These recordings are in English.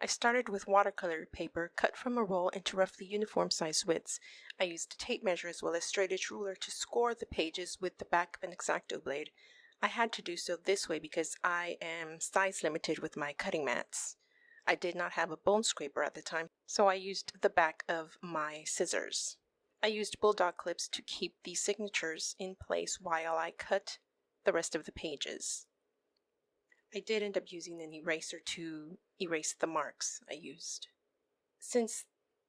I started with watercolor paper cut from a roll into roughly uniform size widths. I used a tape measure as well as straight edge ruler to score the pages with the back of an X-Acto blade. I had to do so this way because I am size limited with my cutting mats. I did not have a bone scraper at the time, so I used the back of my scissors. I used bulldog clips to keep the signatures in place while I cut the rest of the pages. I did end up using an eraser to erase the marks I used. Since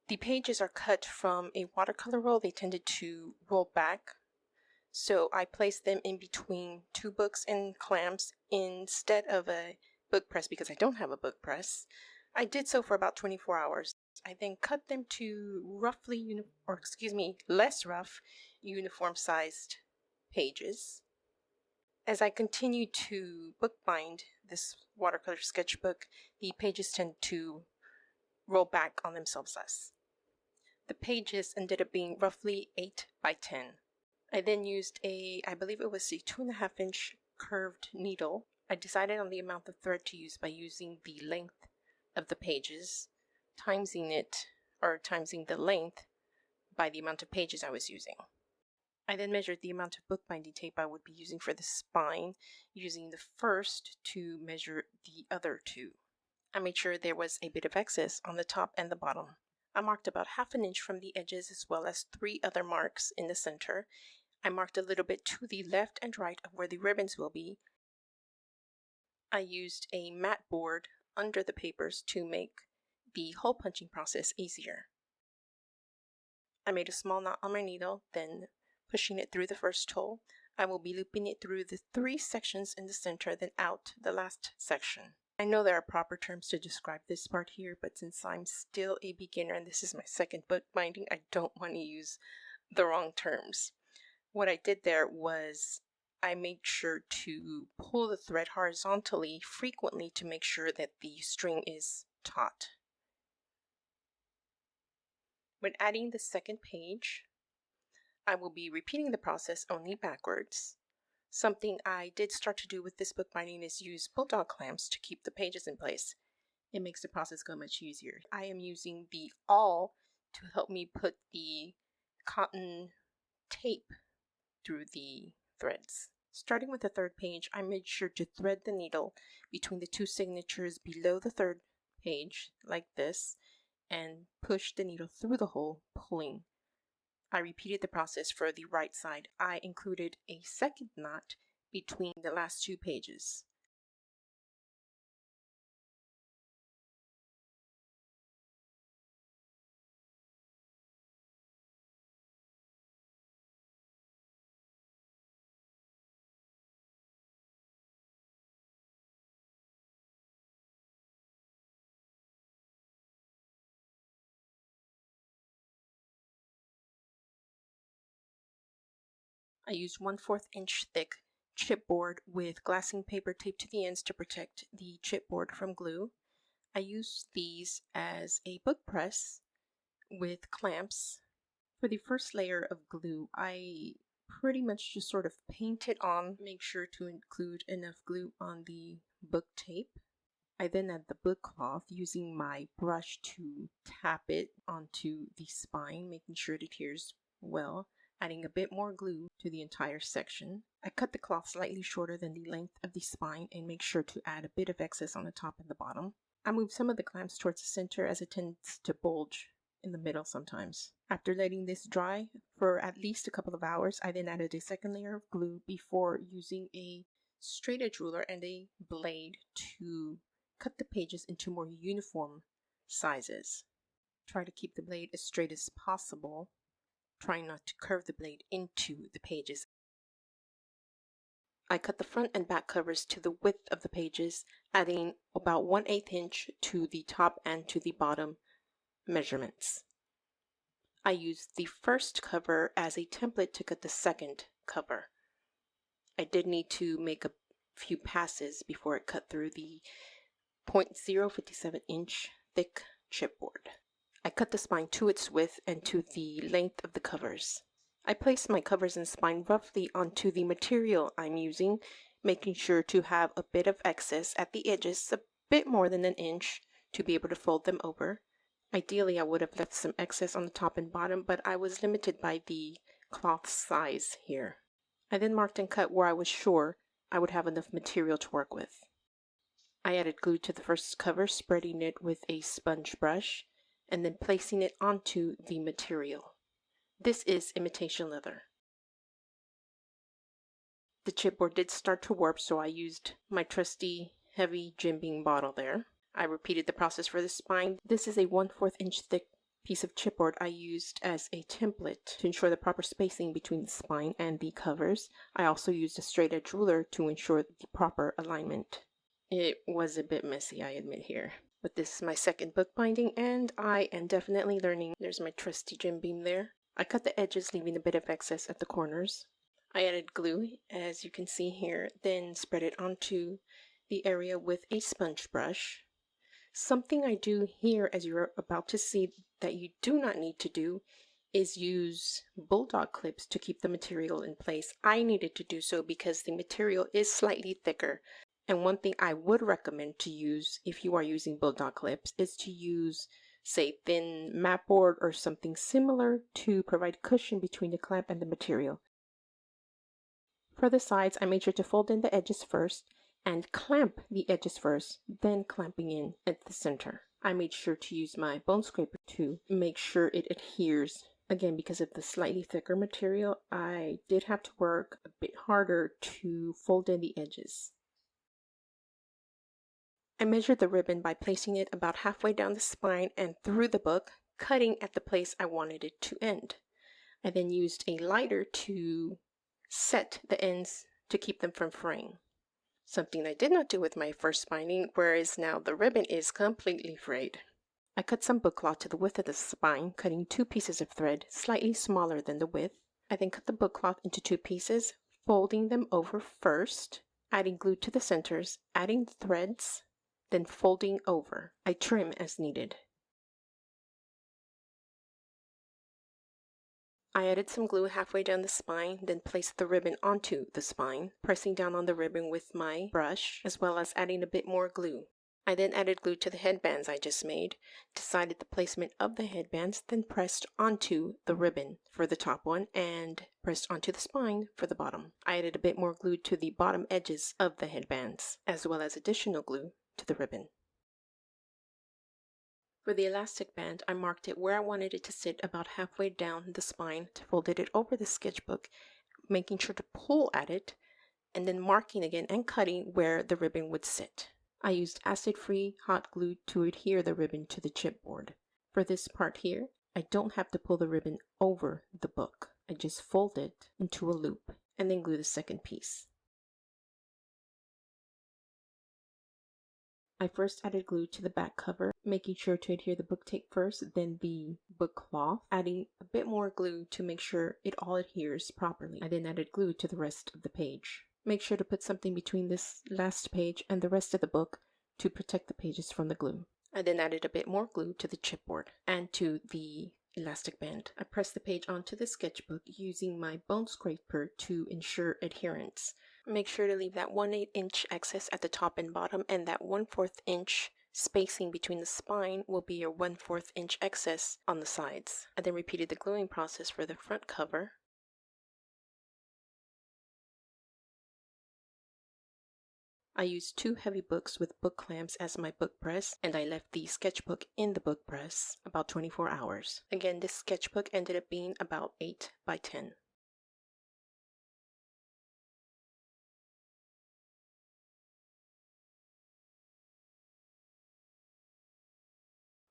the pages are cut from a watercolor roll, they tended to roll back, so I placed them in between two books and clamps instead of a book press because I don't have a book press. I did so for about 24 hours. I then cut them to less rough, uniform-sized pages. As I continue to bookbind this watercolor sketchbook, the pages tend to roll back on themselves less. The pages ended up being roughly 8 by 10. I then used I believe it was a 2.5 inch curved needle. I decided on the amount of thread to use by using the length of the pages, timesing the length by the amount of pages I was using. I then measured the amount of bookbinding tape I would be using for the spine, using the first to measure the other two. I made sure there was a bit of excess on the top and the bottom. I marked about 1/2 inch from the edges as well as 3 other marks in the center. I marked a little bit to the left and right of where the ribbons will be. I used a mat board under the papers to make the hole punching process easier. I made a small knot on my needle, then pushing it through the first hole. I will be looping it through the 3 sections in the center, then out the last section. I know there are proper terms to describe this part here, but since I'm still a beginner and this is my second bookbinding, I don't want to use the wrong terms. What I did there was I made sure to pull the thread horizontally frequently to make sure that the string is taut. When adding the second page, I will be repeating the process only backwards. Something I did start to do with this bookbinding is use bulldog clamps to keep the pages in place. It makes the process go much easier. I am using the awl to help me put the cotton tape through the threads. Starting with the third page, I made sure to thread the needle between the 2 signatures below the third page, like this, and push the needle through the hole, pulling. I repeated the process for the right side. I included a second knot between the last 2 pages. I used 1/4 inch thick chipboard with glassine paper taped to the ends to protect the chipboard from glue. I used these as a book press with clamps. For the first layer of glue, I pretty much just sort of paint it on, make sure to include enough glue on the book tape. I then add the book cloth using my brush to tap it onto the spine, making sure it adheres well, adding a bit more glue to the entire section. I cut the cloth slightly shorter than the length of the spine and make sure to add a bit of excess on the top and the bottom. I move some of the clamps towards the center as it tends to bulge in the middle sometimes. After letting this dry for at least a couple of hours, I then added a second layer of glue before using a straight edge ruler and a blade to cut the pages into more uniform sizes. Try to keep the blade as straight as possible, trying not to curve the blade into the pages. I cut the front and back covers to the width of the pages, adding about 1/8 inch to the top and to the bottom measurements. I used the first cover as a template to cut the second cover. I did need to make a few passes before it cut through the 0.057 inch thick chipboard. I cut the spine to its width and to the length of the covers. I placed my covers and spine roughly onto the material I'm using, making sure to have a bit of excess at the edges, a bit more than 1 inch, to be able to fold them over. Ideally, I would have left some excess on the top and bottom, but I was limited by the cloth size here. I then marked and cut where I was sure I would have enough material to work with. I added glue to the first cover, spreading it with a sponge brush, and then placing it onto the material. This is imitation leather. The chipboard did start to warp, so I used my trusty heavy Jim Beam bottle there. I repeated the process for the spine. This is a 1/4 inch thick piece of chipboard I used as a template to ensure the proper spacing between the spine and the covers. I also used a straight edge ruler to ensure the proper alignment. It was a bit messy, I admit here. But this is my second bookbinding, and I am definitely learning. There's my trusty Jim Beam there. I cut the edges, leaving a bit of excess at the corners. I added glue, as you can see here, then spread it onto the area with a sponge brush. Something I do here, as you're about to see, that you do not need to do is use bulldog clips to keep the material in place. I needed to do so because the material is slightly thicker. And one thing I would recommend to use if you are using bulldog clips is to use, say, thin mat board or something similar to provide cushion between the clamp and the material. For the sides, I made sure to fold in the edges first and clamp the edges first, then clamping in at the center. I made sure to use my bone scraper to make sure it adheres. Again, because of the slightly thicker material, I did have to work a bit harder to fold in the edges. I measured the ribbon by placing it about halfway down the spine and through the book, cutting at the place I wanted it to end. I then used a lighter to set the ends to keep them from fraying. Something I did not do with my first binding, whereas now the ribbon is completely frayed. I cut some book cloth to the width of the spine, cutting 2 pieces of thread slightly smaller than the width. I then cut the book cloth into 2 pieces, folding them over first, adding glue to the centers, adding threads, then folding over. I trim as needed. I added some glue halfway down the spine, then placed the ribbon onto the spine, pressing down on the ribbon with my brush, as well as adding a bit more glue. I then added glue to the headbands I just made, decided the placement of the headbands, then pressed onto the ribbon for the top one, and pressed onto the spine for the bottom. I added a bit more glue to the bottom edges of the headbands, as well as additional glue to the ribbon. For the elastic band, I marked it where I wanted it to sit about halfway down the spine, folded it over the sketchbook, making sure to pull at it, and then marking again and cutting where the ribbon would sit. I used acid-free hot glue to adhere the ribbon to the chipboard. For this part here, I don't have to pull the ribbon over the book. I just fold it into a loop and then glue the second piece. I first added glue to the back cover, making sure to adhere the book tape first, then the book cloth, adding a bit more glue to make sure it all adheres properly. I then added glue to the rest of the page. Make sure to put something between this last page and the rest of the book to protect the pages from the glue. I then added a bit more glue to the chipboard and to the elastic band. I pressed the page onto the sketchbook using my bone scraper to ensure adherence. Make sure to leave that 1/8 inch excess at the top and bottom, and that 1/4 inch spacing between the spine will be your 1/4 inch excess on the sides. I then repeated the gluing process for the front cover. I used 2 heavy books with book clamps as my book press, and I left the sketchbook in the book press about 24 hours. Again, this sketchbook ended up being about 8 by 10.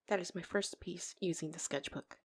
That is my first piece using the sketchbook.